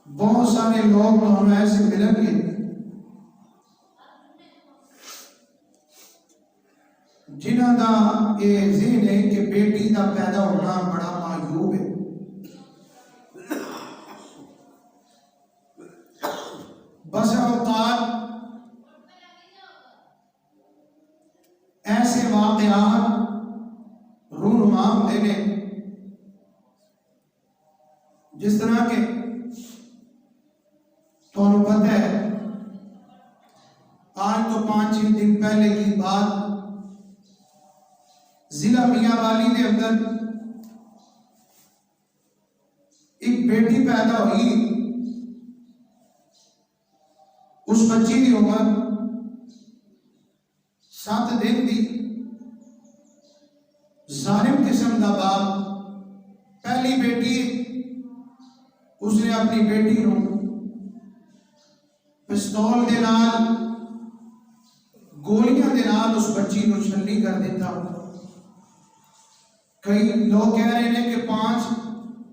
بہت سارے لوگ تو ہمیں ایسے ملیں گے جنہاں دا یہ ذہن ہے کہ بیٹی دا پیدا ہونا بڑا معیوب ہے. بس اوقات ایسے واقعات رونما ہوتے ہیں جس طرح کے تو پتہ ہے آج تو 5-6 دن پہلے کی بات ضلع میاں والی کے اندر ایک بیٹی پیدا ہوئی. اس بچی کی عمر 7 دن دی. ظالم قسم دا باپ پہلی بیٹی اس نے اپنی بیٹی نو پستول دے نال گولیاں دے نال اس بچی نو چھلنی کر دیتا. کئی لوگ کہہ رہے ہیں کہ 5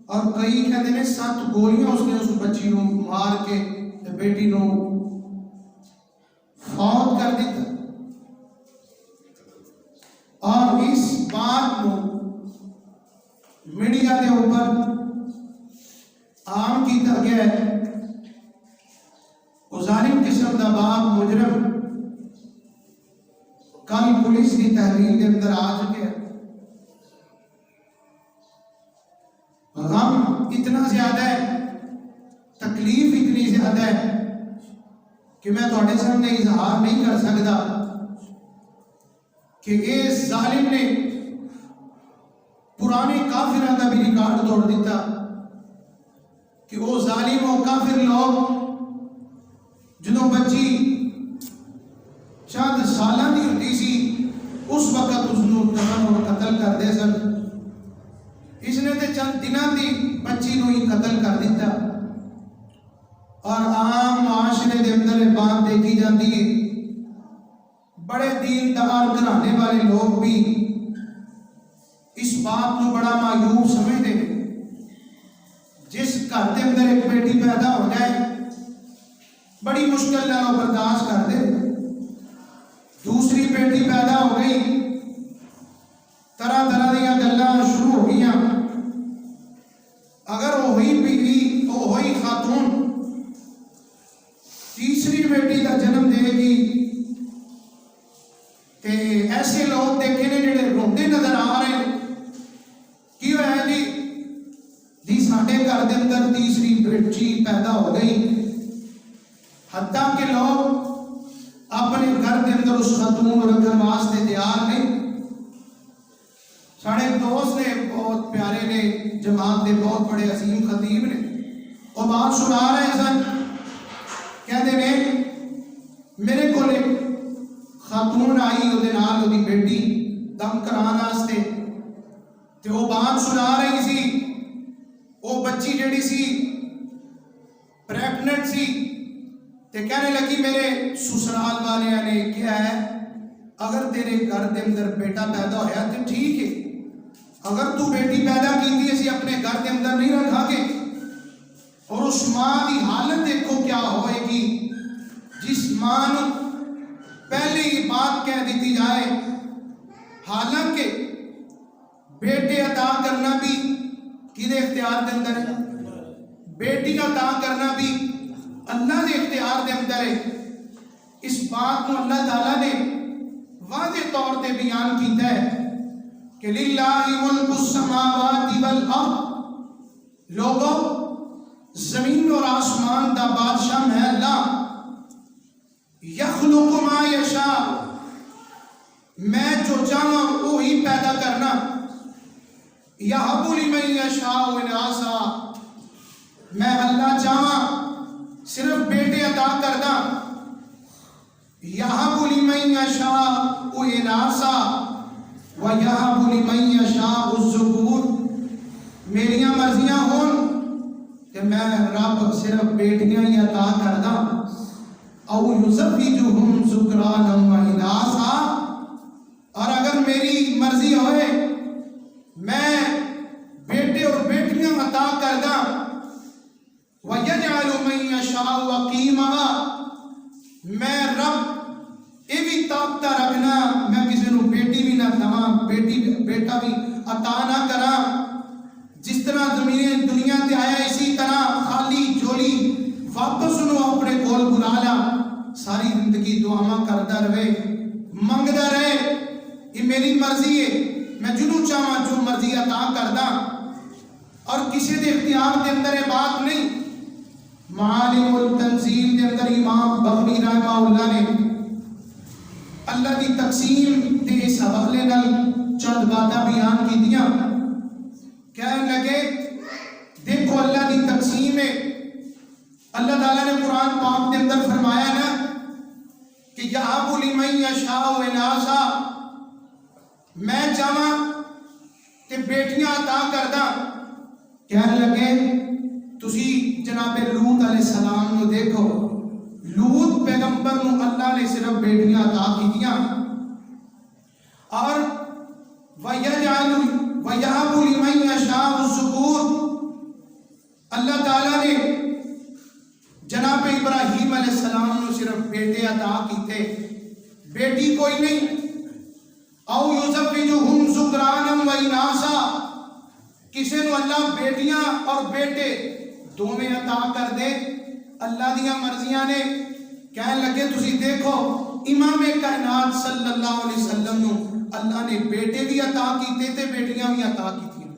اور کئی کہتے ہیں 7 گولیاں اس نے اس بچی نو مار کے بیٹی نو فوت کر دیتا. اور اس بات کو میڈیا کے اوپر عام کیتا گیا ہے. وہ ظالم قسم دا باپ مجرم کل پولیس کی تحویل کے اندر آ چکے ہیں. غم اتنا زیادہ ہے، تکلیف اتنی زیادہ ہے کہ میں تھوڑے سامنے اظہار نہیں کر سکتا کہ اس ظالم نے پرانے کافروں کا بھی ریکارڈ توڑ دیتا کہ وہ ظالم و کافر لوگ جدوں بچی چند سالہ دی ہوتی سی اس وقت اس نو دفن اور قتل کر دے سن. اس نے تے چند دنوں دی بچی نو ہی قتل کر دیتا. اور عام معاشرے دے اندر یہ بات دیکھی جاتی ہے. بڑے دیندار گھرانے والے لوگ بھی اس بات کو بڑا معیوب سمجھتے ہیں. جس گھر کے اندر ایک بیٹی پیدا ہو جائے بڑی مشکل نال برداشت کر دے. دوسری بیٹی پیدا ہو گئی، طرح طرح دیا گلاں شروع ہو گئی. اگر وہی بیوی وہی خاتون تیسری بیٹی کا جنم دے گی تے ایسے لوگ دیکھے نے جڑے روندے نظر آ رہے ہیں. کی ہوا جی ساڈے گھر کے اندر تیسری بچی پیدا ہو گئی. حتیٰ کہ لوگ اپنے گھر کے اندر اس خاتون رکھنے واسطے تیار نہیں. ساڑے دوست نے بہت پیارے نے جماعت دے بہت بڑے عظیم خطیب نے وہ بات سنا رہے سن. کہتے ہیں میرے کو خاتون آئی وہ نال وہ بیٹی دم کران واسطے تے وہ بات سنا رہی سی. وہ بچی جڑی سی پریگننٹ سی تے کہنے لگی میرے سسرال والے نے کیا ہے اگر تیرے گھر کے اندر بیٹا پیدا ہویا تو ٹھیک ہے، اگر تو بیٹی پیدا کی اسی اپنے گھر کے اندر نہیں رکھا گے. اور اس ماں کی حالت دیکھو کیا ہوئے گی جس ماں نے پہلے یہ بات کہہ دیتی جائے. حالانکہ بیٹے عطا کرنا بھی کدے اختیار کے اندر ہے، بیٹی عطا کرنا بھی اللہ کے اختیار کے اندر ہے. اس بات کو اللہ تعالیٰ نے واضح طور پہ بیان کیتا ہے کہ للہ ملک السماوات والارض. لوگوں زمین اور آسمان دا بادشاہ میں اللہ. یخلق ما یشاء، میں جو چاہاں وہی پیدا کرنا. یہب لمن یشاء اناثا، میں اللہ چاہاں صرف بیٹے عطا کرنا. یہب لمن یشاء اناثا وَيَهَبُ لِمَن يَشَاءُ الذُّكُورَ، میریاں مرضیاں ہون کہ میں رب صرف بیٹیاں ہی عطا کردا. او يُزَوِّجُهُمْ ذُكْرَانًا وَإِنَاثًا، اور اگر میری مرضی ہوئے میں بیٹے اور بیٹیاں عطا کردا. وَيَجْعَلُ یشاء وقیما، میں رب یہ بھی طاقت رکھنا میں کسی نو بیٹی بھی نہ دواں، بیٹا بھی عطا نہ کراں، جس طرح زمین دنیا تے آیا اسی طرح خالی جولی واپس نو اپنے کول بلا لا، ساری زندگی دعاواں کردا رہے، منگدا رہے، یہ میری مرضی ہے، میں جنوں چاہواں جو مرضی عطا کردا، اور کسی دے اختیار دے اندر یہ بات نہیں۔ معالم التنزیل دے اندر امام بغوی رحمہ اللہ نے اللہ دی تقسیم دے اس حوالے نال چند باتاں بیان کی دیاں، کہنے لگے دیکھو اللہ دی تقسیم ہے، اللہ تعالیٰ نے قرآن پاک کے اندر فرمایا نا کہ یَهَبُ لِمَن یَشَاءُ إِنَاثًا، میں چاہواں کہ بیٹیاں عطا کرداں۔ کہنے لگے تسی جناب لوط علیہ السلام نو دیکھو، لوط پیغمبر نو اللہ نے صرف بیٹیاں عطا کیتیاں، اور وَيَهَبُ لِمَن یَشَاءُ الذُّکُورَ، اللہ تعالیٰ نے جناب ابراہیم علیہ السلام نو صرف بیٹے عطا کیتے، بیٹی کوئی نہیں۔ او یزوجہم ذکرانا و اناسا، کسی نو اللہ بیٹیاں اور بیٹے دونوں عطا کر دے، اللہ دیاں مرضیاں نے۔ کہنے لگے تسی دیکھو امام کائنات صلی اللہ علیہ وسلم نو اللہ نے بیٹے بھی عطا کیتے تے بیٹیاں بھی عطا کیتیاں۔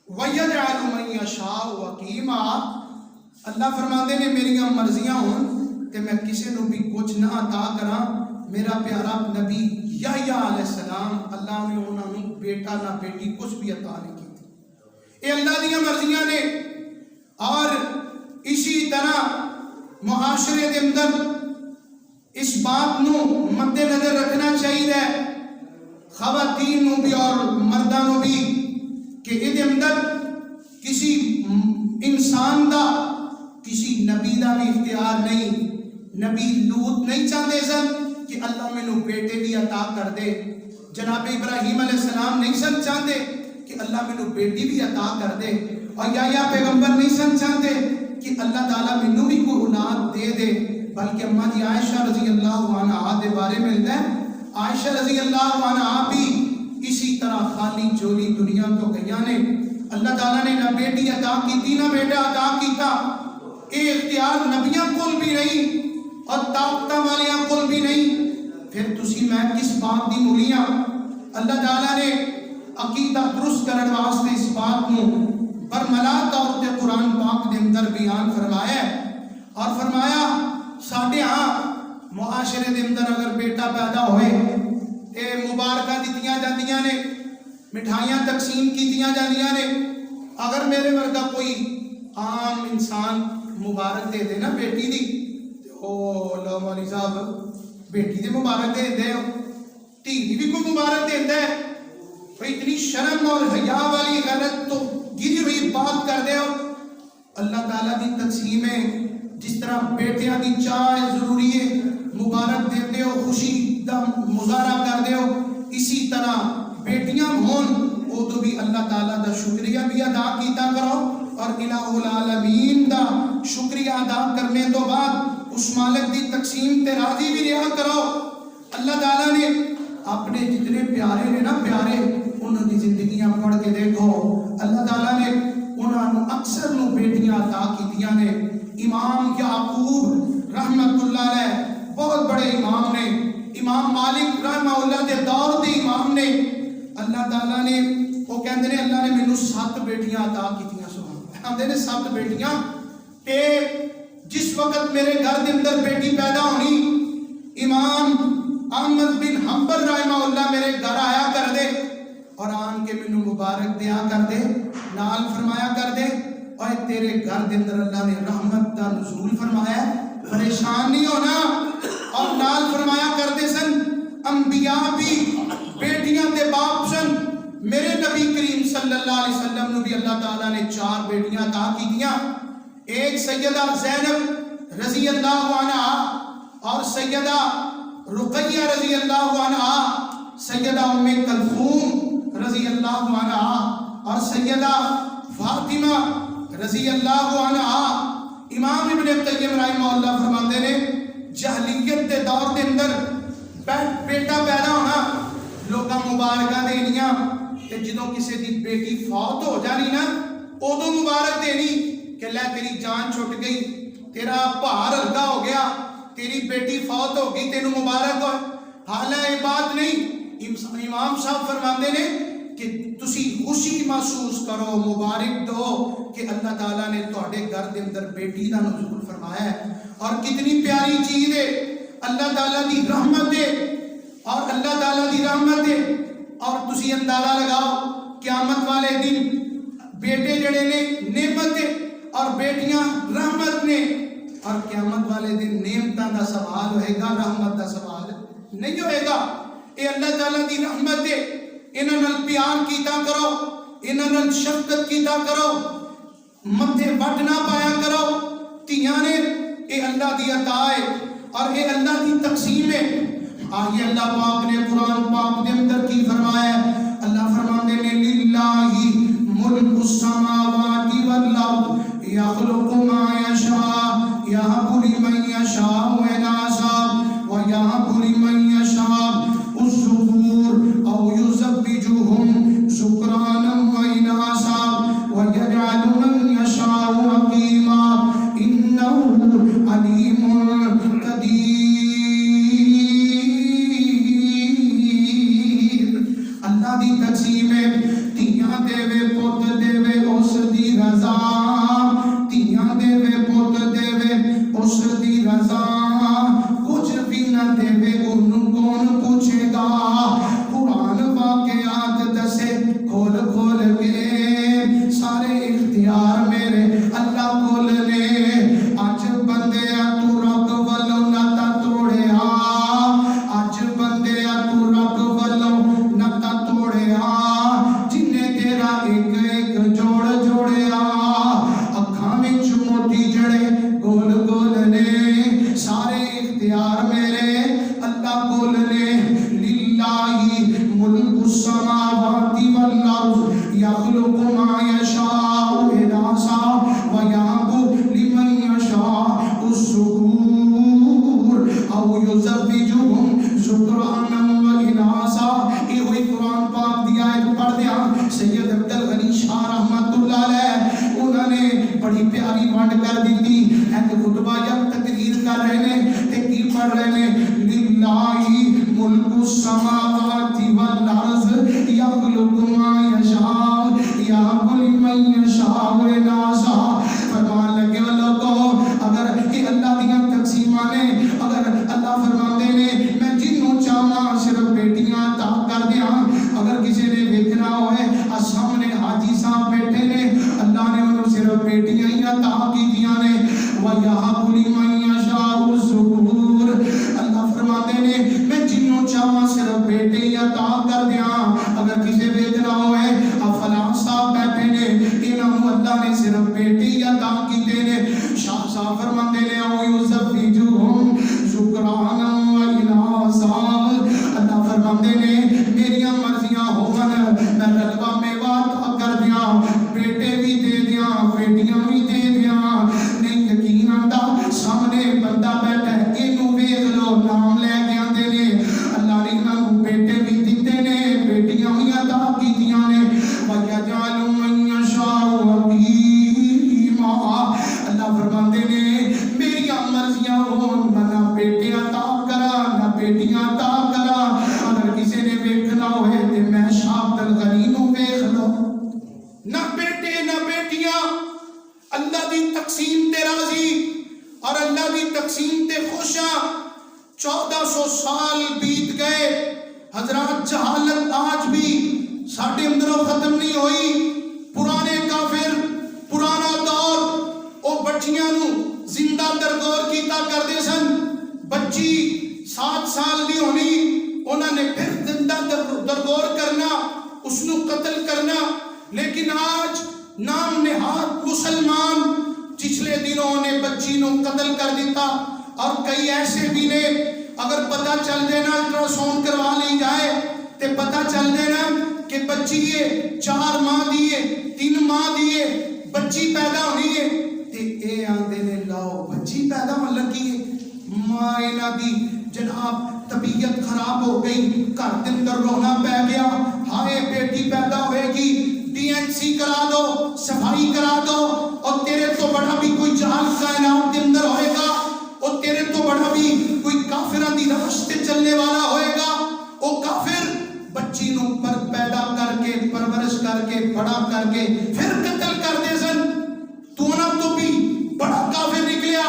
وَيَجْعَلُ مَن یَشَاءُ وَقِیمًا، اللہ فرماتے نے میریاں مرضیاں ہوں کہ میں کسی نو بھی کچھ نہ عطا کراں۔ میرا پیارا نبی یحییٰ علیہ السلام اللہ نے انہوں نے بیٹا نہ بیٹی کچھ بھی عطا نہیں کی تھی، یہ اللہ دیاں مرضیاں نے۔ اور اسی طرح معاشرے کے اندر اس بات نو مد نظر رکھنا چاہیے، خواتین نو بھی اور مرداں نو بھی، کہ یہ اندر کسی انسان دا کسی نبی دا بھی اختیار نہیں۔ نبی لوط نہیں چاہتے سن کہ اللہ میں نو بیٹے بھی عطا کر دے، جناب ابراہیم علیہ السلام نہیں سن چاہتے کہ اللہ میں نو بیٹی بھی عطا کر دے، اور یا پیغمبر نہیں سن چاہتے کہ اللہ تعالیٰ میں نو بھی کوئی اولاد دے دے، بلکہ اماں جی عائشہ رضی اللہ عنہا دے بارے میں ملتا ہے، عائشہ رضی اللہ عنہا بھی اسی طرح خالی جولی دنیا تو گئیاں نے، اللہ تعالیٰ نے نہ بیٹی عطا کی تھی نہ بیٹا عطا کیتا۔ اے اختیار نبیاں کول بھی نہیں اور طاقتاں والیاں کول بھی نہیں، پھر تسی میں کس بات دی مولیاں؟ اللہ تعالیٰ نے عقیدہ درست کرن واسطے اس بات نو برملا طور تے قرآن پاک دے اندر بیان فرمایا ہے، اور فرمایا ساڈے ہاں معاشرے دے اندر اگر بیٹا پیدا ہوئے تے مبارکہ دتیاں جاندیاں نے، مٹھائیاں تقسیم کیتیاں جاندیاں نے۔ اگر میرے ورگا کوئی عام انسان مبارک دے دے نا بیٹی دی، او لو مولوی صاحب بیٹی دی مبارک دے دے، دھی دی بھی کوئی مبارک دے دے، بھئی اتنی شرم اور حیا والی غلط تو گری ہوئی بات کر دے ہو۔ اللہ تعالیٰ دی تقسیم ہے، جس طرح بیٹیاں دی چاہ ضروری ہے، مبارک دیتے ہو، خوشی دا مظاہرہ کر دے ہو، اسی طرح بیٹیاں ہون وہ تو بھی اللہ تعالیٰ دا شکریہ بھی ادا کیتا کرو، اور الہ العالمین دا شکریہ ادا کرنے تو بعد اس مالک دی تقسیم تے راضی بھی رہا کرو۔ اللہ تعالیٰ نے اپنے جتنے پیارے نے نا پیارے، انہوں دی زندگیاں پڑھ کے دیکھو، اللہ تعالیٰ نے انہوں نے اکثر نو بیٹیاں عطا کیتیاں نے۔ امام یعقوب رحمت اللہ علیہ بہت بڑے امام نے، امام مالک رحمہ اللہ دے دور دے امام نے، اللہ تعالیٰ نے وہ کہندے نے اللہ نے مینوں 7 بیٹیاں عطا کیتیاں، سبحان اللہ، کہندے نے 7 بیٹیاں، تے جس وقت میرے گھر دے اندر بیٹی پیدا ہونی، امام احمد بن حنبل رحمہ اللہ میرے گھر آیا کر دے اور آن کے مینوں مبارک دیا کر دے، نال فرمایا کر دے، اور تیرے گھر دے اندر اللہ نے رحمت دا نزول فرمایا ہے، پریشان نہیں ہونا، اور نال فرمایا کرتے سن انبیاء بھی بیٹیاں دے باپ سن۔ میرے نبی کریم صلی اللہ علیہ وسلم نے بھی اللہ تعالیٰ نے 4 بیٹیاں عطا کی دیا، ایک سیدہ زینب رضی اللہ عنہ، اور سیدہ رقیہ رضی اللہ عنہ، سیدہ ام کلثوم رضی اللہ عنہ، اور سیدہ فاطمہ رضی اللہ عنہ۔ امام ابن قیم رحمہ اللہ فرماندے نے جہلیت دے دور دے اندر بیٹا پیدا ہونا لوکاں مبارکاں دینیاں تے جدوں کسے دی بیٹی فوت ہو جانی نا ادوں مبارک دینی کہ لے تیری جان چھٹ گئی، تیرا بھار ہلکا ہو گیا، تیری بیٹی فوت ہو گئی، تینوں مبارک ہو۔ حالانکہ یہ بات نہیں، امام صاحب فرماندے نے کہ تسی خوشی محسوس کرو، مبارک دو کہ اللہ تعالیٰ نے تہاڈے گھر دے اندر بیٹی دا نزول فرمایا ہے۔ اور کتنی پیاری چیز ہے، اللہ تعالیٰ دی رحمت ہے، اور اللہ تعالیٰ دی رحمت ہے۔ اور تسی اندازہ لگاؤ قیامت والے دن بیٹے جڑے نے نعمت ہے اور بیٹیاں رحمت نے، اور قیامت والے دن نعمتاں دا سوال ہوئے گا، رحمت دا سوال نہیں ہوئے گا۔ اے اللہ تعالیٰ دی رحمت ہے، انہاں نال پیار کیتا کرو، انہاں نال شفقت کیتا کرو، متھے وٹ نہ پایا کرو۔ تیاں نے اے اللہ دی عطا ہے اور اے اللہ دی تقسیم ہے۔ آئیے اللہ پاک نے قرآن پاک دے اندر کی فرمایا ہے، اللہ فرماندے نے للہ ملک السماوات والارض یخلق ما یشاء یہب لمن یشاء اناثا ویہب لمن یشاء الذکور او یزوجہم ذکرانا واناثا ویجعل من یشاء عقیما انہ علیم قدیر۔ اللہ دی تقسیم ہے، تیاں دے وے پوت دے وے اس دی رضا، تیاں دے وے پوت دے وے اس دی رضا، کچھ بھی نہ دے وے انہوں کون پوچھے گا۔ قرآن واقعات دسے کھول کھول کے، سارے اختیار میرے اللہ کھول لے۔ اج بندیا تو رب والوں ناتا توڑیا، اج بندیا تو رب والوں ناتا توڑیا، جنہیں تیرا ایک ایک جوڑ جوڑیا، اکھاں وچ موتی جڑے گول گول نے، سارے اختیار میرے اللہ کھول لے۔ للہ ملک السماوات والارض یخلق ما یشاء اناثا ویہب لمن یشاء الذکور او یزوجہم ذکرانا واناثا۔ یہ ہوئی قرآن پاک دی آیت پڑھ دیا سید عبد الغنی شاہ رحمت اللہ علیہ، انہوں نے بڑی پیاری ونڈ کر دی تھی۔ ایک خطبہ یا تقریر کر رہے ہیں تے کی پڑھ رہے ہیں، للہ ملک السماوات والارض یخلق ما یشاء یہب لمن یشاء اناثا۔ فرمان لگے لوگوں، اگر یہ اللہ دیاں تقسیماں نے، اگر اللہ فرماندے نے میں جنوں چاہواں صرف بیٹیاں عطا کر دیاں، اگر کسی نے ویکھنا ہوئے سامنے حاجی صاحب بیٹھے نے، اللہ نے انہوں صرف بیٹیاں ہی عطا کیتیاں نے۔ وَيَهَبُ لِمَن يَشَاءُ الذُّكُورَ، اللہ فرماتے نے میں جنوں چاہواں صرف بیٹے ہی عطا کر دیاں۔ اگر کسی ویکھنا ہوئے فلاں صاحب بیٹھے نے، انہوں اللہ نے صرف بیٹے ہی عطا کیتے نے۔ شاہ صاحب فرماتے نے او یزوجہم ذکرانا واناثا، اللہ فرماتے نے میریاں مرضیاں ہون میں رلوا میوہ عطا کر دیاں، بیٹے بھی دے دیاں بیٹیاں بھی دے دیاں۔ نہیں یقین آتا سامنے بندہ بیٹھا ہے، اینوں ویکھ لو نام لے کے آندے نے، اللہ نے انہوں بیٹے بھی دیتے نے بیٹیاں بھی عطا کیتیاں نے۔ وَيَجْعَلُ مَن يَشَاءُ عَقِيمًا، اللہ فرماتے نے میریاں مرضیاں ہون نہ بیٹے عطا کرا نہ بیٹیاں عطا کرا۔ اگر کسی نے ویکھنا ہوئے تے میں شاہ عبد الغنی نوں ویکھ لو، نہ بیٹے نہ بیٹیاں، اللہ دی تقسیم تے راضی اور اللہ دی تقسیم تے خوشاں۔ 1400 سال بیت گئے حضرات، جہالت آج بھی ساڑھے اندروں ختم نہیں ہوئی۔ پرانے کافر، پرانا دور، او بچیاں نو زندہ درگور کیتا کردے سن۔ بچی 7 سال دی ہونی، انہوں نے پھر زندہ درگور کرنا، اس نو قتل کرنا۔ لیکن آج نام نہاد مسلمان پچھلے دنوں نے بچی نو قتل کر دیتا، اور کئی ایسے بھی نے اگر پتہ چل دینا الٹرا ساؤنڈ کروا لی جائے تے پتہ چل دینا کہ بچی ہے 4 ماہ دیئے 3 ماہ دیئے بچی پیدا ہونی ہے تے اے آندے نے لگی ماں انہاں دی جناب طبیعت خراب ہو گئی، گھر دے اندر رونا پہ گیا، ہائے بیٹی پیدا ہوئے گی، ڈی این سی کرا دو، صفائی کرا دو، اور تیرے تو بڑا بھی کوئی جہان کائنات دے اندر ہوئے گا، اور تیرے تو بڑا بھی کوئی کافران دی روش تے چلنے والا ہوئے گا، او کافر بچی نو پر پیدا کر کے پرورش کر کے بڑا کر کے پھر قتل کر دے سن، تو نہ تو بھی بڑا کافر نکلیا،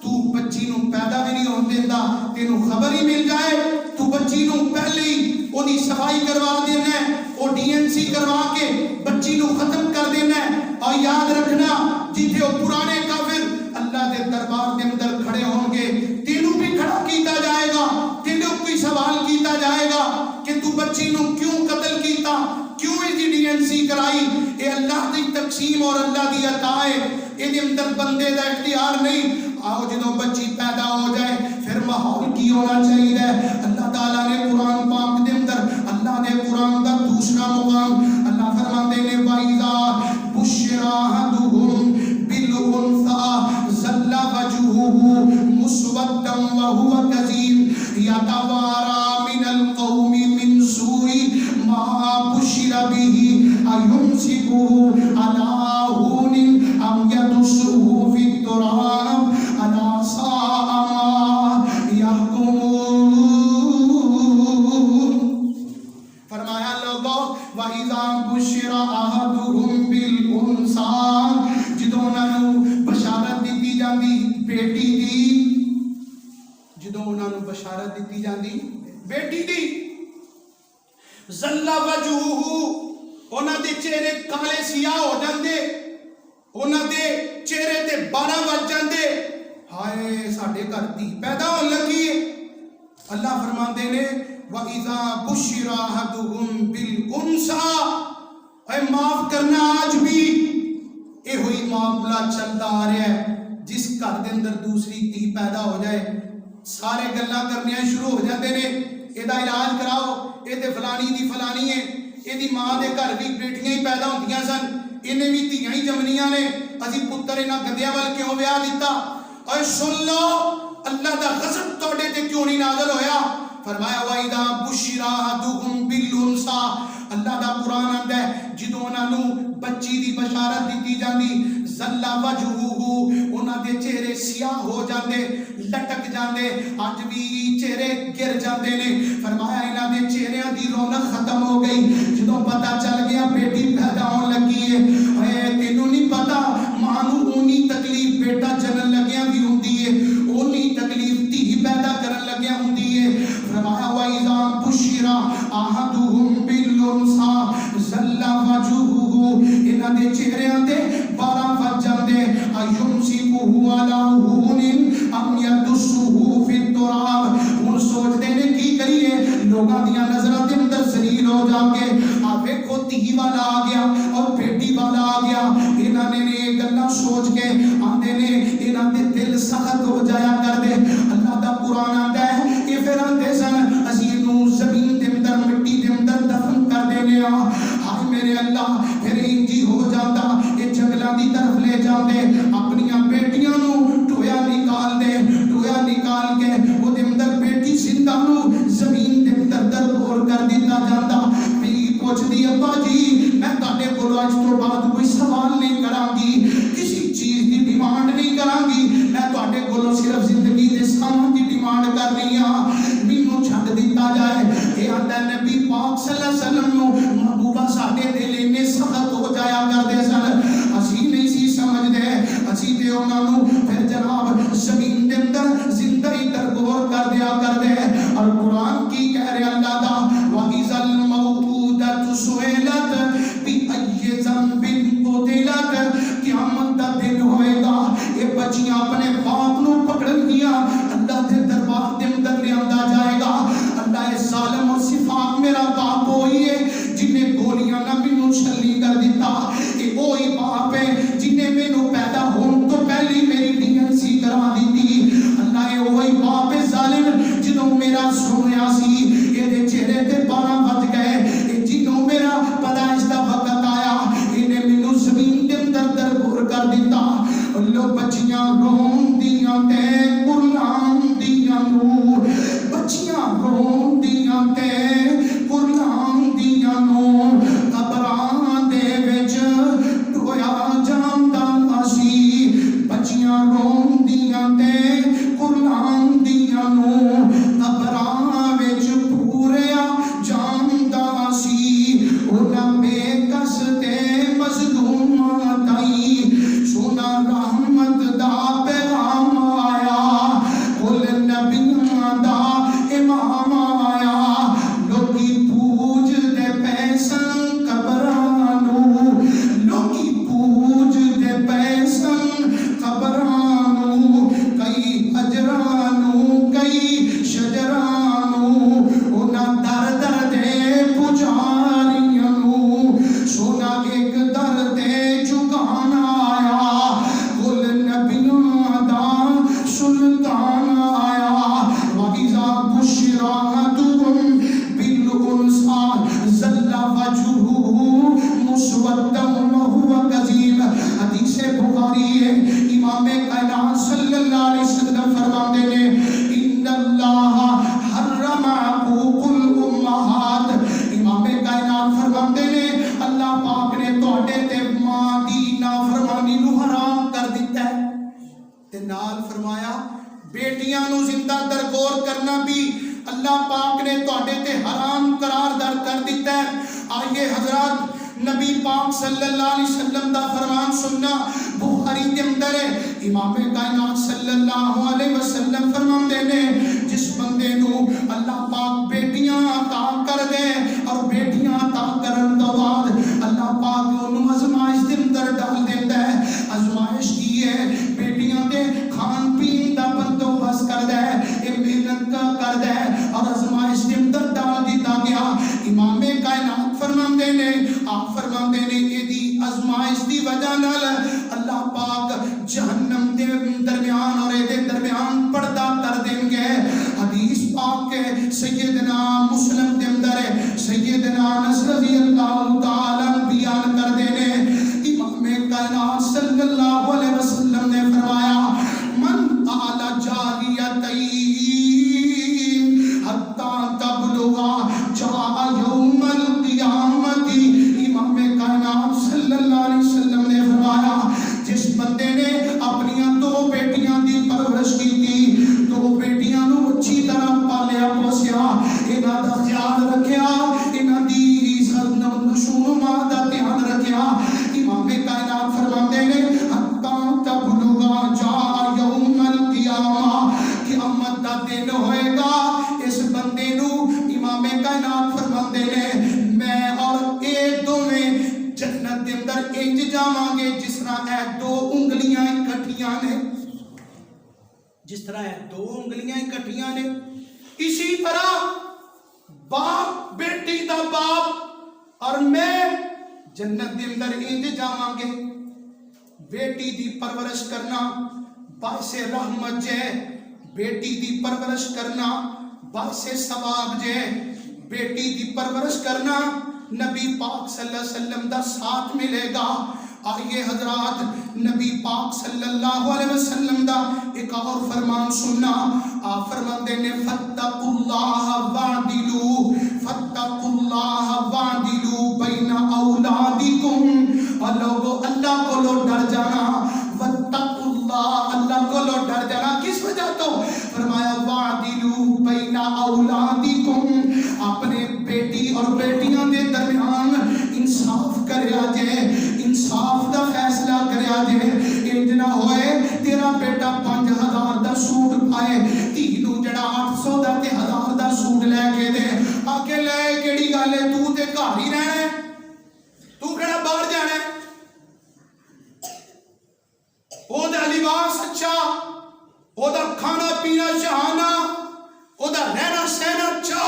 تو بچی نو پیدا بھی نہیں ہون دیندا، تینو خبر ہی مل جائے تو بچی نو پہلے ہی اونی صفائی کروا دینا ہے، او ڈی این سی کروا کے بچی نو ختم کر دینا ہے۔ اور یاد رکھنا جتھے وہ پرانے کافر اللہ دے دربار دے اندر کھڑے ہوں گے، تینو بھی کھڑا کیتا جائے گا، تینو کوئی سوال کیتا جائے گا کہ تو بچی نو کیوں قتل کیتا، کیوں اس دی ڈی این سی کرائی؟ اے اللہ دی تقسیم اور اللہ دی عطا ہے، اے دے اندر بندے دا اختیار نہیں۔ آؤ جدوں بچی پیدا ہو جائے پھر ماحول کی ہونا چاہیے۔ اللہ تعالیٰ نے قرآن پاک دے اندر اللہ نے قرآن دا دوسرا مقام اللہ فرماتے نے وَإِذَا بُشِّرَ أَحَدُهُم بِالْأُنثىٰ ظَلَّ وَجْهُهُ مُسْوَدًّا وَهُوَ كَظِيمٌ يَتَوَارَىٰ مِنَ الْقَوْمِ مِنْ سُوءِ مَا بُشِّرَ بِهِ أَيُمْسِكُهُ عَلَىٰ هُونٍ أَمْ يَدُسُّهُ فِي التُّرَابِ أَلَا سَاءَ مَا يَحْكُمُونَ۔ فرمایا لوگو وَإِذَا بُشِّرَ أَحَدُهُم بِالْأُنثىٰ، جدوں انہاں نوں بشارت دتی جاندی بیٹی دی، جدوں انہاں نوں بشارت دتی جاندی بیٹی دی، ظل وجهه، انہاں دے چہرے کالے سیاہ ہو جاندے، انہاں دے چہرے تے 12 وج جاندے، ہائے ساڈے گھر دی پیدا ہون لگی ہے۔ اللہ فرماندے نے وَإِذَا بُشِّرَ أَحَدُهُم بِالْأُنثىٰ، اے معاف کرنا آج بھی اے ہوئی معاملہ چلتا آ رہا ہے، جس گھر دے اندر دوسری دھی پیدا ہو جائے سارے گلاں کرنیاں شروع ہو جاتے نے، اے دا علاج کراؤ، اے تے فلانی دی فلانی ہے، اے دی ماں دے گھر بھی بیٹیاں ہی پیدا ہوندیاں سن، انہیں بھی دھیاں ہی جمنیاں نے، اسی پتر انہاں گندیاں وال کیوں بیاہ دیتا؟ اے سن لو اللہ دا غضب توڑے تے کیوں نہیں نازل ہویا؟ فرمایا وَإِذَا بُشِّرَ أَحَدُهُم بِالْأُنثىٰ، اللہ دا قرآن آندا ہے جدوں انہاں نوں بچی دی بشارت دتی جاندی ظل وجهه، انہاں دے چہرے سیاہ ہو جاندے، لٹک جاندے، اج بھی چہرے گر جاندے نے۔ فرمایا انہاں دے چہریاں دی رونق ختم ہو گئی جدوں پتہ چل گیا بیٹی پیدا ہون لگی ہے۔ اے تینوں نہیں پتا ماں نوں اونی تکلیف بیٹا جنن لگیاں بھی ہوندی ہے، اونی تکلیف دھی پیدا کرن لگیاں ہوندی ہے۔ فرمایا وَإِذَا بُشِّرَ أَحَدُهُم بِالْأُنثىٰ ظَلَّ وَجْهُهُ، انہاں دے چہریاں تے 12 وج جاندے، أَيُمْسِكُهُ عَلَىٰ هُونٍ أَمْ يَدُسُّهُ فِي التُّرَابِ، ہن سوچدے نے کی کریے، لوگاں دیاں نظراں دے اندر ذلیل ہو جا کے آ ویکھو دھی والا آ گیا اور بیٹی والا آ گیا، انہاں نے گلاں سوچ کے آندے نے انہاں دے دل سخت ہو جایا کر دے۔ اللہ دا قرآن آندا ہے یہ پھر آندے سن اسی نوں زمین دے اندر مٹی دے اندر دفن کر دینے آ، ہائے میرے اللہ پھر انجی ہو جاتا، یہ جنگلاں دی طرف لے جاندے، اپنیاں بیٹیاں نوں ٹویا نکال دے، ٹویا نکال کے وہ دے اندر بیٹی زندہ نوں زمین دے اندر دربور کر دیتا جاندا۔ میری پوچھدی ابا جی میں تہاڈے کولوں اج تو بعد کوئی سوال نہیں کراں گی، کسی چیز دی ڈیمانڈ نہیں کراں گی، میں تہاڈے کولوں صرف زندگی دے سامان دی ڈیمانڈ کرنی آ، مینوں چھڈ دیتا جائے۔ اے آندا نبی پاک صلی اللہ علیہ وسلم نوں محبوبہ ساڈے دل اننے سخت ہو جایا کردے سن، اسی نہیں سی سمجھدے، اسی تے انہاں نوں پھر جناب زمین دے اندر زندہ ہی درگور کر دیا کردے۔ اور قرآن کی کہہ رہے اللہ دا وَإِذَا الْمَوْءُودَةُ سُئِلَتْ بِأَيِّ ذَنبٍ قُتِلَتْ، قیامت دا دن ہوئے گا یہ بچیاں اپنے باپ نوں پکڑن گیاں، اللہ دے دربار دے اندر لے آندا جائے گا، اللہ اے ظالم اور صفات میرا باپ ہوئی ہے جنہیں گولیاں نہ مینوں چھلنی کر دیتا، یہ وہی باپ ہے جنہیں مینوں پیدا ہون تو پہلی میری ڈی این سی کرا دیتی، اللہ اے وہی باپ ہے ظالم جنہوں میرا سنیا سی یہ دے چہرے تے 12 بج گئے، جنہوں میرا پیدائش دا وقت آیا انہیں مینوں زمین دے اندر درگور کر دیتا۔ لو بچیاں رون دی روندیاں تے قرلاندیاں نو بچیاں روندیاں تے قرلاندیاں نو قبراں دے وچ ٹویا جاندا سی بچیاں روندیاں تے قرلاندیاں نو قبراں وچ پوریا جاندا سی انہاں بے کس تے مظلوماں تائی سونا رحمت دا پیغام آیا کل نبیاں دا امام آیا لوکی پوج دے پیسن قبرانو لوکی پوج دے پیسن قبرانو کئی اجرانو کئی شجرانو انہاں در در دے پجاریاں نو سونا ایک در دے جگان آیا کل نبیوں دا سلطان آیا وَإِذَا بُشِّرَ أَحَدُكُم بِالْأُنثىٰ ظَلَّ وَجْهُهُ مُسْوَدًّا وَهُوَ كَظِيمٌ حدیث بخاری ہے امام کائنات صلی اللہ علیہ وسلم فرماتے ہیں ان اللہ حرم عقوق الامہات امام کائنات فرماتے ہیں اللہ پاک نے توڑے تے ماں دی نافرمانی نو حرام کر دیتا ہے تے نال فرمایا بیٹیاں نو زندہ درگور کرنا بھی اللہ پاک نے توڑے تے حرام قرار در کر دیتا ہے آئیے حضرات نبی پاک صلی اللہ علیہ وسلم دا فرمان سننا بخاری کے اندر ہے امام کائنات صلی اللہ علیہ وسلم فرمان دینے جس بندے نو اللہ پاک بیٹیاں عطا کر دے اور بیٹیاں عطا کرن دا بعد اللہ پاک انہوں ازمائش دے اندر ڈال دیتا ہے ازمائش کی ہے بیٹیاں دے کھان پین دا بندوبست کر دے محنت کر دے اور ازمائش دے اندر ڈال دیتا گیا امام کائنات فرمان دینے آپ فرمان دینے یہ دی ازمائش دی وجہ نال اللہ پاک جہنم دے درمیان اور دے درمیان پردہ کر دیں گے حدیث پاک کے سیدنا مسلم دے اندر ہے سیدنا انس رضی اللہ تعالیٰ بیان کر دینے امام کائنات صلی اللہ علیہ وسلم نے فرمایا من آل جاریتین حتی تبلغا جا یوم القیامت امام کائنات صلی اللہ علیہ وسلم نے فرمایا جس بندے نے اپنی دو بیٹیاں دی پرورش کی تھی دو بیٹیاں نو اچھی طرح پالیا پوسیا انہاں دا خیال رکھیا انہاں دی عزت نشوما دا دھیان رکھیا امام کائنات فرماتے ہیں حتی تبلغا جا یوم القیامہ قیامت دا دن ہوئے گا اس بندے نو امام کائنات فرماتے ہیں میں اور اے دوویں جنت دے اندر انج جاواں گے جس طرح اے دو انگلیاں اکٹھیاں نے جس طرح اے دو انگلیاں اکٹھیاں نے اسی طرح باپ بیٹی دا باپ اور میں جنت دے اندر انج جاواں گے بیٹی دی پرورش کرنا باعث رحمت جے بیٹی دی پرورش کرنا باعث ثواب جے بیٹی دی پرورش کرنا نبی پاک صلی اللہ علیہ وسلم دا ساتھ ملے گا آئیے حضرات نبی پاک صلی اللہ علیہ وسلم دا ایک اور فرمان سننا آپ فرمان دینے فَاتَّقُوا اللَّهَ وَاعْدِلُوا بَيْنَ أَوْلَادِكُمْ اور لوگوں اللہ کو لو ڈر جانا وَاتَّقُوا اللَّهَ اللہ کو لو ڈر جانا کس وجہ تو فرمایا وَاعْدِلُوا بَيْنَ أَوْلَادِكُمْ اپنے بیٹی اور بیٹیاں دے درمیان انصاف کریا جے انصاف دا فیصلہ کریا جے انج نہ ہوئے تیرا بیٹا 5000 دا سوٹ پائے تینوں جڑا 800 دا تے 1000 دا سوٹ لے کے دے آکے لے کیڑی گل ہے تو تے گھر ہی رہنا ہے تو کیڑا باہر جانا ہے او دا لباس اچھا او دا کھانا پینا شہانہ او دا رہنا سہنا اچھا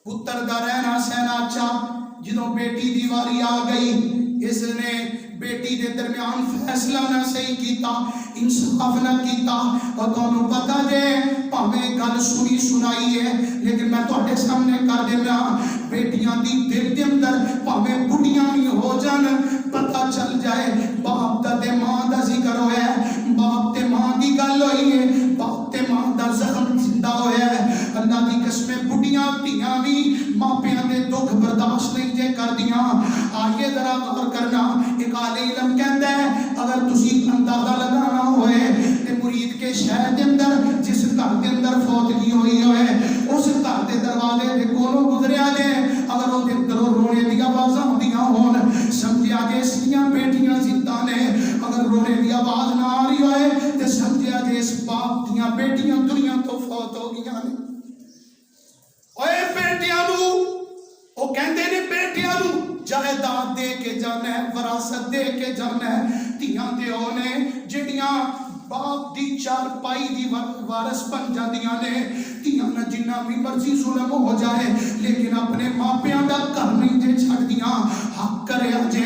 پتر دا رہنا سہنا اچھا جدوں بیٹی دیواری آ گئی اس نے بیٹی دے درمیان فیصلہ نہ صحیح کیتا انصاف نہ کیتا اور تانوں پتہ جے پاویں گل سنی سنائی ہے لیکن میں تہاڈے سامنے کر دینا بیٹیاں دی دل دے اندر پاویں بڑھیاں ہی ہو جان پتہ چل جائے باپ دا تے ماں دا ذکر ہویا ہے باپ تے ماں دی گل ਧੀਆਂ ਵੀ ਮਾਪਿਆਂ ਦੇ ਦੁੱਖ ਬਰਦਾਸ਼ਤ ਨਹੀਂ ਜੇ ਕਰਦੀਆਂ। ਆਈਏ ਜ਼ਰਾ ਗੌਰ ਕਰਨਾ, ਇੱਕ ਆਲੇ ਇਲਮ ਕਹਿੰਦਾ ਹੈ ਅਗਰ ਤੁਸੀਂ ਅੰਦਾਜ਼ਾ ਲਗਾਉਣਾ ਹੋਏ ਤੇ ਮੁਰੀਦ ਕੇ ਸ਼ਹਿਰ ਦੇ ਅੰਦਰ ਜਿਸ ਘਰ ਦੇ ਅੰਦਰ ਫੌਤਗੀ ਹੋਈ ਹੋਏ ਉਸ ਘਰ ਦੇ ਦਰਵਾਜ਼ੇ ਦੇ ਕੋਲੋਂ ਗੁਜ਼ਰਿਆ ਜੇ, ਅਗਰ ਉਹਦੇ ਅੰਦਰੋਂ ਰੋਣੇ ਦੀਆਂ ਆਵਾਜ਼ਾਂ ਆਉਂਦੀਆਂ ਹੋਣ, ਸਮਝਿਆ ਜੇ ਇਸਦੀਆਂ ਬੇਟੀਆਂ ਜ਼ਿੰਦਾ ਨੇ। ਅਗਰ ਰੋਣੇ ਦੀ ਆਵਾਜ਼ ਨਾ ਆ ਰਹੀ ਹੋਏ ਤੇ ਸਮਝਿਆ ਜੇ ਇਸ ਬਾਪ ਦੀਆਂ ਬੇਟੀਆਂ ਦੁਨੀਆ ਤੋਂ ਫੌਤ ਹੋ ਗਈਆਂ ਨੇ। ਓਏ ਬੇਟਿਆਂ ਨੂੰ ਉਹ ਕਹਿੰਦੇ ਨੇ ਬੇਟਿਆਂ ਨੂੰ ਜਾਇਦਾਦ ਦੇ ਕੇ ਜਾਣਾ ਹੈ, ਵਿਰਾਸਤ ਦੇ ਕੇ ਜਾਣਾ ਹੈ। ਧੀਆਂ ਤੇ ਉਹ ਨੇ ਜਿਹੜੀਆਂ ਬਾਪ ਦੀ ਚਾਰਪਾਈ ਦੀ ਵਾਰਸ ਬਣ ਜਾਂਦੀਆਂ ਨੇ। ਧੀਆਂ ਨਾਲ ਜਿੰਨਾ ਵੀ ਮਰਜ਼ੀ ਜ਼ੁਲਮ ਹੋ ਜਾਏ ਲੇਕਿਨ ਆਪਣੇ ਮਾਪਿਆਂ ਦਾ ਘਰ ਨਹੀਂ ਜੇ ਛੱਡਦੀਆਂ। ਹੱਕ ਕਰਿਆ ਜੇ,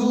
2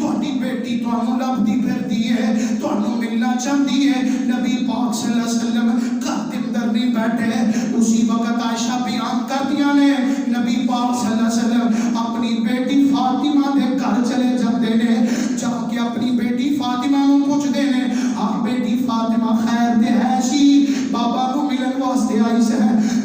تہاڈی بیٹی تہانوں لبدی پھردی ہے، تہانوں ملنا چاہتی ہے۔ نبی پاک صلی اللہ علیہ وسلم گھر دے اندر نہیں بیٹھے، اسی وقت عائشہ بیان کردیاں نے نبی پاک صلی اللہ علیہ وسلم اپنی بیٹی فاطمہ دے گھر چلے جاندے نے، جا کے اپنی بیٹی فاطمہ نوں پوچھدے نے، ہاں بیٹی فاطمہ خیر تے ہے سی؟ بابا کو ملن واسطے آئی سے،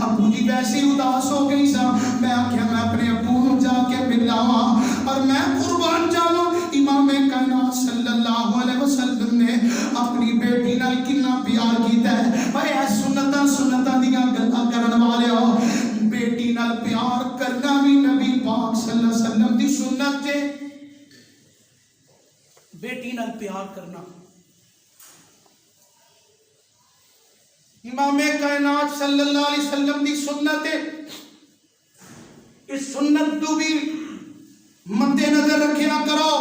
ابو جی ویسے اداس ہو گئی سا، میں آکھیا میں اپنے ابو نوں جا کے ملاواں اور میں قربان جاواں۔ امام کائنات صلی اللہ علیہ وسلم نے اپنی بیٹی نال کتنا پیار کیتا ہے۔ اے سنتاں دیاں گلاں کرن والےو، بیٹی نال پیار کرنا بھی نبی پاک صلی اللہ علیہ وسلم دی سنت ہے۔ بیٹی نال پیار کرنا امام کائنات صلی اللہ علیہ وسلم دی سنت ہے۔ اس سنت تو بھی مد نظر رکھیا کرو،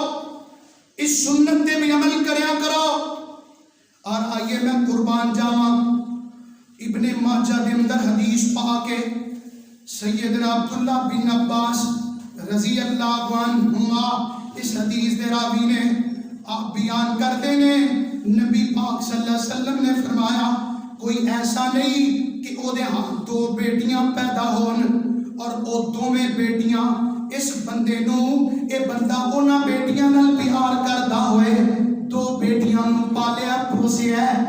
اس سنت تے بھی عمل کریا کرو۔ اور آئیے میں قربان جاواں، ابن ماجہ دے اندر حدیث پاک ہے، سیدنا عبداللہ بن عباس رضی اللہ عنہما اس حدیث دے راوی نے آپ بیان کرتے نے، نبی پاک صلی اللہ علیہ وسلم نے فرمایا کوئی ایسا نہیں کہ او دے ہاں دو بیٹیاں پیدا ہون اور او دوویں بیٹیاں اس بندے نوں اے بندہ انہاں بیٹیاں نال پیار کردا ہوئے، دو بیٹیاں نوں پالیا پوسیا ہے۔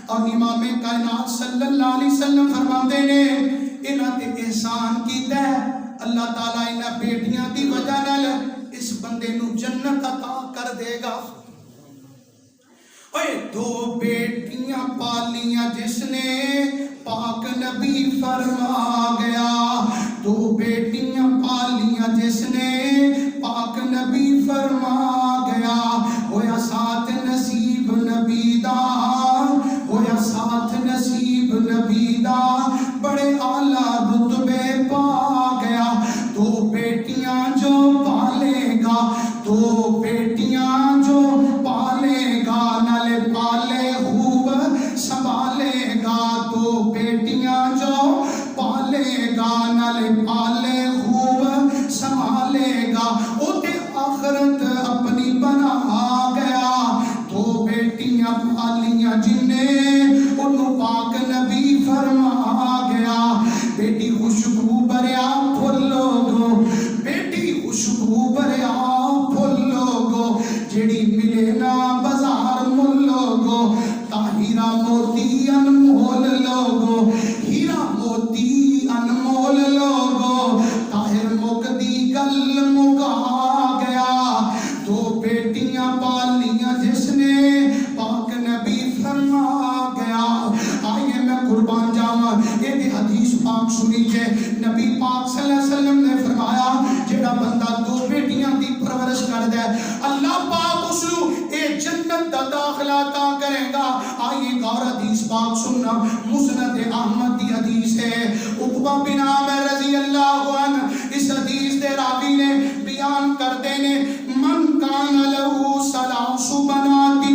اور امام کائنات صلی اللہ علیہ وسلم فرماندے نے انہاں تے احسان کیتا ہے، اللہ تعالیٰ انہاں بیٹیاں دی وجہ نال اس بندے نوں جنت عطا کر دے گا۔ اے دو بیٹیاں پالیاں جس نے پاک نبی فرما گیا، دو بیٹیاں پالیاں جس نے پاک نبی فرما گیا، ہویا ساتھ نصیب نبی دا، ہویا ساتھ نصیب نبی دا، بڑے اعلیٰ رتبے پا گیا۔ دو بیٹیاں جو پالے گا، دو بیٹیاں جو پالے گا، نالے پالے خوب سنبھالے گا، دو بیٹیاں جو پالے گا، نالے پالے خوب سنبھالے گا، او تے آخرت اپنی بنا گیا۔ دو بیٹیاں پالیاں جن نے انہوں پاک نبی فرما گیا، بیٹی خوشبو بریا پھول لوگو، بیٹی خوشبو بریا پھول لوگو، جڑی ملے نا بازار مل لوگو، ہیرا موتی انمول لوگو، ہیرا موتی انمول لوگو، طاہر مقدی گل مکا گیا۔ دو بیٹیاں پالیاں جس نے پاک نبی فرما گیا۔ آئیے میں قربان جاواں، یہ حدیث پاک سنیجے، نبی پاک صلی اللہ علیہ وسلم نے فرمایا جڑا بندہ دو بیٹیاں دی پرورش کر دے اللہ پاک اس نوں اے جنت دا داخلہ عطا کرے گا۔ آئیے غور حدیث پاک سننا، مسند احمد دی حدیث ہے، عقبہ بن عامر رضی اللہ عنہ اس حدیث دے راوی نے بیان کرتے نے، من کان لہو ثلاث بنات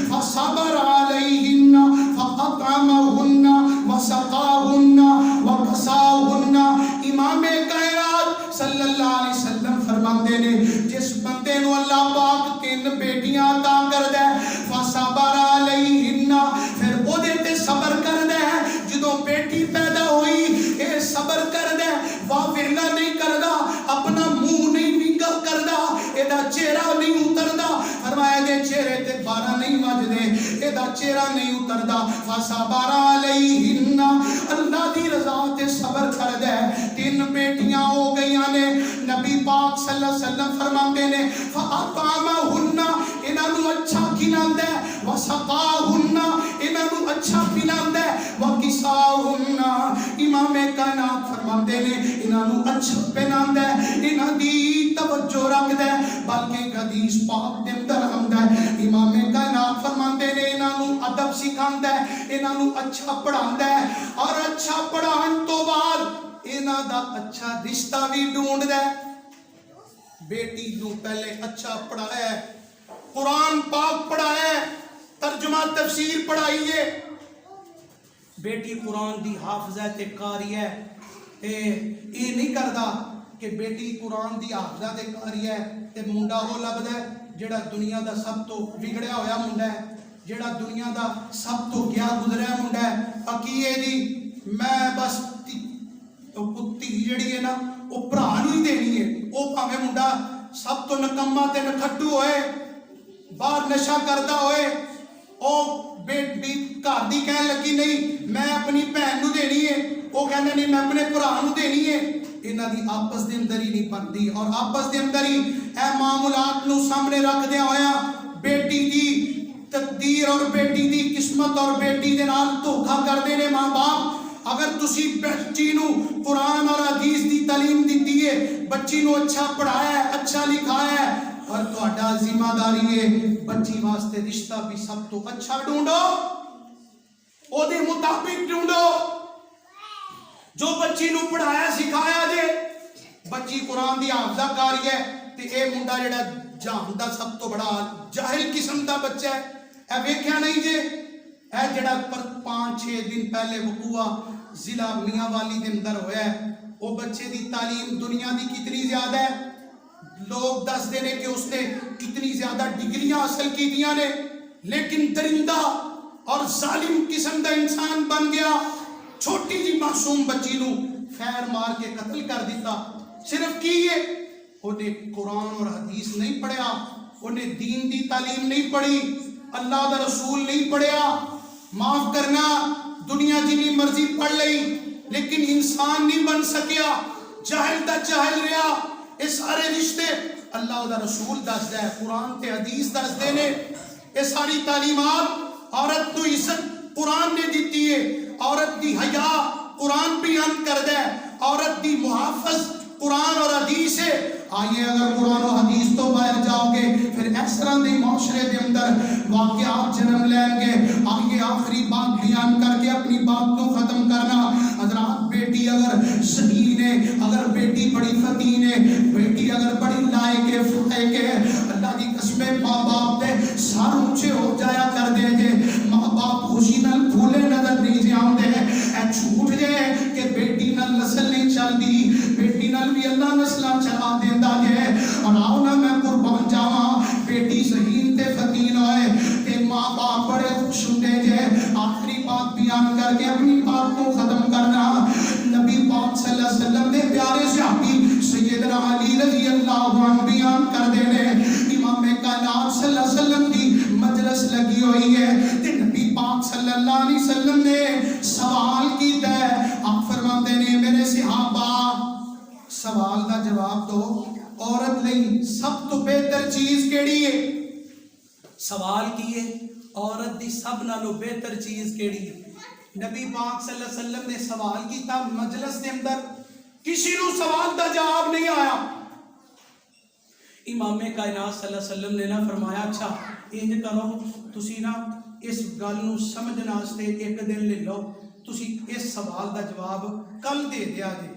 فصبر علیہن فاطعمہن وسقاہن وکساہن۔ امام کائنات صلی اللہ علیہ وسلم فرماندے نے جس بندے نو اللہ پاک تین بیٹیاں عطا کر دے، فصبر علیہن، پھر او دے تے صبر کر دے، جدوں بیٹی پیدا ہوئی اے صبر کر دے، واہ ویلا نہیں کردا، اپنا منہ نہیں وینگا کردا، ایدا چہرہ نہیں اتردا، فرمایا دے چہرے تے بارہ نہیں وجدے، ایدا چہرہ نہیں اتردا، فصبر علیہن، اللہ دی رضا تے صبر کر دے۔ تین بیٹیاں ہو گئیاں نے، نبی پاک صلی اللہ علیہ وسلم فرماندے نے فاطعمہن، انہاں نوں اچھا کھلاندے، وسقاہن، انہاں نوں اچھا پلاندے، وکساہن، امام کائنات فرماندے نے انہاں نوں اچھا پہناندے، انہاں دی توجہ رکھ دے، بلکہ حدیث پاک دے اندر آندا ہے امام کائنات فرماندے نے انہاں نوں ادب سکھاندا ہے، انہاں نوں اچھا پڑھاندا ہے، اور اچھا پڑھان تو بعد انہاں دا اچھا رشتہ بھی ڈھونڈدا ہے۔ بیٹی نوں پہلے اچھا پڑھایا ہے، قرآن پاک پڑھایا ہے، ترجمہ تفسیر پڑھائی ہے، بیٹی قرآن دی حافظہ تے قاری ہے، یہ نہیں کردا کہ بیٹی قرآن دی حافظہ تے قاری ہے تے منڈا ہو لبدا ہے ਜਿਹੜਾ ਦੁਨੀਆ ਦਾ ਸਭ ਤੋਂ ਵਿਗੜਿਆ ਹੋਇਆ ਮੁੰਡਾ ਹੈ, ਜਿਹੜਾ ਦੁਨੀਆ ਦਾ ਸਭ ਤੋਂ ਗਿਆ ਗੁਜ਼ਰਿਆ ਮੁੰਡਾ ਹੈ। ਅਕੀਏ ਜੀ ਮੈਂ ਬਸ ਪੁੱਤੀ ਜਿਹੜੀ ਹੈ ਨਾ ਉਹ ਭਰਾ ਨੂੰ ਹੀ ਦੇਣੀ ਹੈ। ਉਹ ਭਾਵੇਂ ਮੁੰਡਾ ਸਭ ਤੋਂ ਨਕੰਮਾ ਤੇ ਨਖੱਟੂ ਹੋਏ, ਬਾਹਰ ਨਸ਼ਾ ਕਰਦਾ ਹੋਏ, ਉਹ ਬੇਟੀ ਘਰ ਦੀ ਕਹਿਣ ਲੱਗੀ ਨਹੀਂ ਮੈਂ ਆਪਣੀ ਭੈਣ ਨੂੰ ਦੇਣੀ ਹੈ, ਉਹ ਕਹਿੰਦਾ ਨਹੀਂ ਮੈਂ ਆਪਣੇ ਭਰਾ ਨੂੰ ਦੇਣੀ ਹੈ। ਇਹਨਾਂ ਦੀ ਆਪਸ ਦੇ ਅੰਦਰ ਹੀ ਨਹੀਂ ਬਣਦੀ, ਔਰ ਆਪਸ ਦੇ ਅੰਦਰ ਹੀ ਇਹ ਮਾਮੂਲਾਤ ਨੂੰ ਸਾਹਮਣੇ ਰੱਖਦਿਆਂ ਹੋਇਆ ਬੇਟੀ ਦੀ ਤਕਦੀਰ ਔਰ ਬੇਟੀ ਦੀ ਕਿਸਮਤ ਔਰ ਬੇਟੀ ਦੇ ਨਾਲ ਧੋਖਾ ਕਰਦੇ ਨੇ ਮਾਂ ਬਾਪ। ਅਗਰ ਤੁਸੀਂ ਬੱਚੀ ਨੂੰ ਕੁਰਾਨ ਔਰ ਹਦੀਸ ਦੀ ਤਾਲੀਮ ਦਿੱਤੀ ਹੈ, ਬੱਚੀ ਨੂੰ ਅੱਛਾ ਪੜ੍ਹਾਇਆ ਹੈ, ਅੱਛਾ ਲਿਖਾਇਆ ਹੈ, اور تہاڈا ذمہ داری ہے بچی واسطے رشتہ بھی سب تو اچھا ڈھونڈو، او دے مطابق ڈھونڈو، جو بچی نو پڑھایا سکھایا جے، بچی قرآن دی حافظہ کاری ہے تے اے منڈا جڑا جہان دا سب تو بڑا جاہل قسم دا بچہ ہے۔ اے ویکھیا نہیں جے اے جڑا 5-6 دن پہلے وقوع ضلع میاں والی دے اندر ہویا ہے، او بچے دی تعلیم دنیا دی کتنی زیادہ ہے، لوگ دس دینے کہ اس نے کتنی زیادہ ڈگریاں حاصل کی دیا نے، لیکن درندہ اور ظالم قسم دا انسان بن گیا۔ چھوٹی جی معصوم بچی نو فیر مار کے قتل کر دیتا، صرف کیے انہیں قرآن اور حدیث نہیں پڑھیا، انہیں دین دی تعلیم نہیں پڑھی، اللہ دا رسول نہیں پڑھیا۔ معاف کرنا، دنیا جنی مرضی پڑھ لئی لیکن انسان نہیں بن سکیا، جاہل دا جاہل رہا۔ یہ سارے رشتے اللہ دا رسول دس دے، قرآن تے حدیث دس دے نے، یہ ساری تعلیمات عورت تو عزت قرآن نے دیتی ہے، عورت دی حیا قرآن بیان کر دے، عورت دی محافظ قرآن اور حدیث ہے۔ آئیے اگر قرآن و حدیث تو باہر جاؤ گے پھر اس طرح دی معاشرے دے اندر واقعات جنم لیں گے۔ آئیے آخری بات بیان کر کے اپنی بات کو ختم کرنا۔ حضرات بیٹی اگر صحیح ہے، اگر بیٹی بڑی فتین ہے، بیٹی اگر بڑی لائق ہے، فائق ہے، اللہ دی قسمیں ماں باپ دے سار اونچے ہو جایا کر دے جے، ماں باپ خوشی نال پھولے نظر نہیں جے آن دے، اے چھوٹ جے کہ بیٹی نال نسل نہیں چل دی، بیٹی نال بھی اللہ نسلہ چلا دیندہ جے۔ اور آؤ نا میں قربان جاواں، بیٹی صحیح تے فتین ہوئے تے ماں باپ بڑے خوش ہوندے جے۔ آخری بات بیان کر کے اپنی بات کو ختم کرنا۔ نبی پاک صلی اللہ علیہ وسلم نے پیارے صحابی سیدنا علی رضی اللہ عنہ بیان کر دینے، امام کائنات صلی اللہ علیہ وسلم دی مجلس لگی ہوئی ہے تے نبی پاک صلی اللہ علیہ وسلم نے سوال کیتا ہے۔ آپ فرماتے ہیں میرے صحابہ سوال دا جواب دو، عورت لئی سب تو بہتر چیز کیڑی ہے؟ سوال کیے عورت دی سب نالو بہتر چیز کیڑی ہے؟ نبی پاک صلی اللہ علیہ وسلم نے سوال کیتا مجلس دے اندر، کسی نو سوال دا جواب نہیں آیا۔ امام کائنات صلی اللہ علیہ وسلم نے نہ فرمایا اچھا انج کرو تسی نا اس گل نو سمجھن واسطے ایک دن لے لو، تسی اس سوال دا جواب کل دے دیا جے۔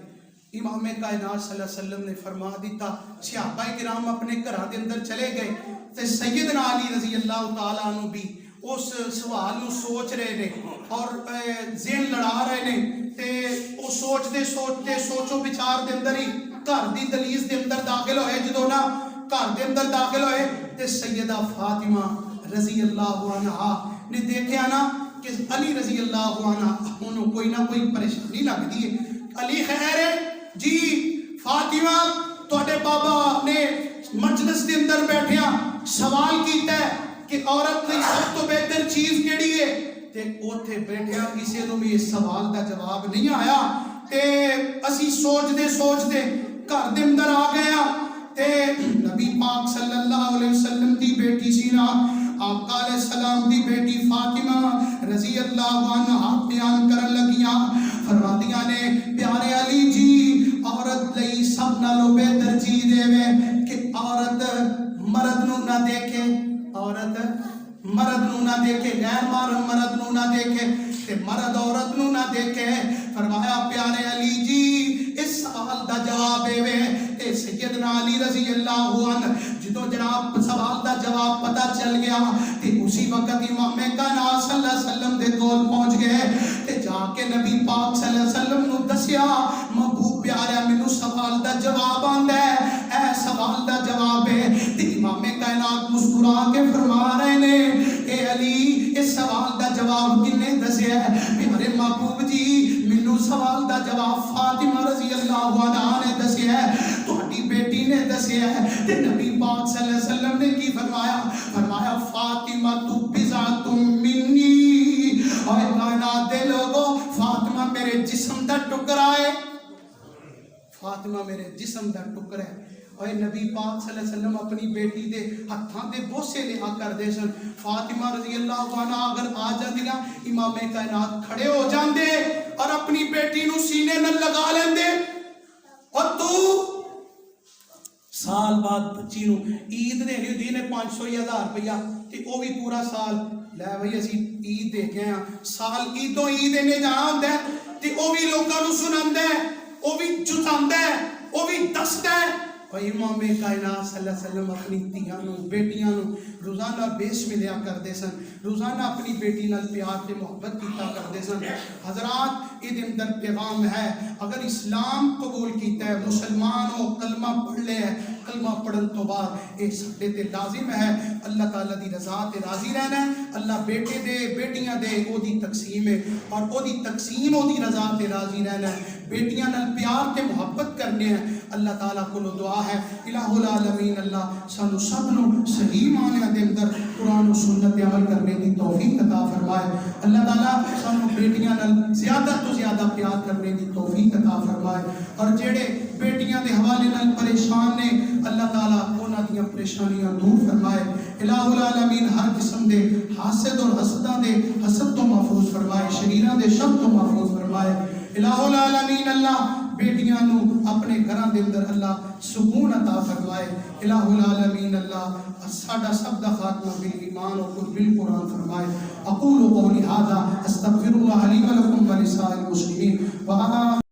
امام کائنات صلی اللہ علیہ وسلم نے فرما دیتا، صحابہ کرام اپنے گھراں دے اندر چلے گئے تے سیدنا علی رضی اللہ تعالیٰ عنہ بھی اس سوال نو سوچ رہے نے اور ذہن لڑا رہے نے تے وہ سوچتے سوچتے سوچو بچار دے اندر ہی گھر دی دہلیز دے اندر داخل ہوئے۔ جدوں نا گھر دے اندر داخل ہوئے تے سیدہ فاطمہ رضی اللہ عنہا نے دیکھیا نا کہ علی رضی اللہ عنہ انہوں کوئی نہ کوئی پریشانی لگ دی ہے۔ علی خیر ہے جی، فاطمہ تواڈے بابا نے مجلس دے اندر بیٹھیا سوال کیتا ہے کہ عورت لئی سب تو بہتر چیز کیڑی ہے؟ تے اوتھے بیٹھیا کسی نوں بھی اس سوال دا جواب نہیں آیا تے اسی سوچدے سوچدے گھر دے اندر آ گیا تے نبی پاک صلی اللہ علیہ وسلم دی بیٹی سی نا آقا علیہ السلام دی بیٹی فاطمہ رضی اللہ عنہا بیان کرن لگیاں، فرماندیاں نے پیارے علی جی عورت لئی سب نالو بہتر چیز ہے کہ عورت مرد نو نہ دیکھے، عورت مرد نو نہ دیکھے، غیر محرم مرد نو نہ دیکھے تے مرد عورت نو نہ دیکھے۔ فرمایا پیارے علی جی اس سوال دا جواب ہے تے سیدنا علی رضی اللہ عنہ جدو جناب سوال دا جواب پتہ چل گیا تے اسی وقت امام کائنات صلی اللہ علیہ وسلم دے کول پہنچ گئے تے جا کے نبی پاک صلی اللہ علیہ وسلم نو دسیا محبوب پیارا مینوں سوال دا جواب آندا ہے، اے سوال دا جواب ہے تے امام کائنات فرما کے فرما رہے نے اے علی اس سوال دا جواب کنے دسیا ہے؟ میرے محبوب جی مینوں سوال دا جواب فاطمہ رضی اللہ عنہا نے دسیا ہے، تہاڈی بیٹی نے دسیا ہے۔ تے نبی پاک صلی اللہ علیہ وسلم نے کی فرمایا؟ فرمایا فاطمہ تو بضعۃ منی، اے کائنات دے لوگو فاطمہ میرے جسم دا ٹکڑا ہے، فاطمہ میرے جسم دا ٹکڑا ہے۔ اور نبی پاک صلی اللہ علیہ وسلم اپنی بیٹی دے ہتھاں دے بوسے لیا کردے سن۔ فاطمہ رضی اللہ عنہ اگر آ جاندیاں امام کائنات کھڑے ہو جاندے اور اپنی بیٹی نو سینے نال لگا لیندے، اور تو سال بعد بچی نو عید دینی ہوندی نے 500 یا 1000 روپیہ، تے او بھی پورا سال لے بھئی اسی عید دے کے ہاں، سال عیدوں عید دینے جانا ہوندا ہے، تے او بھی لوکاں نو سناندا ہے، او بھی جتاندا ہے، او بھی دسدا ہے۔ اور امام کائنات صلی اللہ علیہ وسلم اپنی دھیاں نو بیٹیاں نو روزانہ بیس ملیا کردے سن، روزانہ اپنی بیٹی نال پیار تے محبت کیتا کردے سن۔ حضرات یہ اندر پیغام ہے، اگر اسلام قبول کیتا ہے، مسلمان ہو، کلمہ پڑھ لے ہے، کلمہ پڑھن تو بعد یہ ساڈے تے لازم ہے اللہ تعالیٰ دی رضا تے راضی رہنا ہے۔ اللہ بیٹے دے بیٹیاں دے او دی تقسیم ہے، اور او دی تقسیم او دی رضا تے راضی رہنا ہے، بیٹیاں نال پیار تے محبت کرنے ہیں۔ اللہ تعالیٰ کو دعا ہے الہ العالمین اللہ سانو سب نو صحیح معنی دے اندر قرآن و سنت عمل کرنے دی توفیق عطا فرمائے۔ اللہ تعالیٰ سانو بیٹیاں نال زیادہ تو زیادہ پیار کرنے دی توفیق عطا فرمائے، اور جڑے بیٹیاں دے حوالے نال پریشان نے اللہ تعالیٰ انہاں دیاں پریشانیاں دور فرمائے۔ الہ العالمین ہر قسم دے حاسد اور حسداں دے حسد تو محفوظ فرمائے، شریراں دے شر تو محفوظ فرمائے۔ الہ العالمین اللہ بیٹیاں نو اپنے گھراں دے اندر اللہ سکون عطا فرمائے۔ الہ العالمین اللہ ساڈا سب دا خاتمہ بالایمان و بالقرآن فرمائے۔ اقول قولی ھذا استغفر اللہ لی و لکم ولسائر المسلمین۔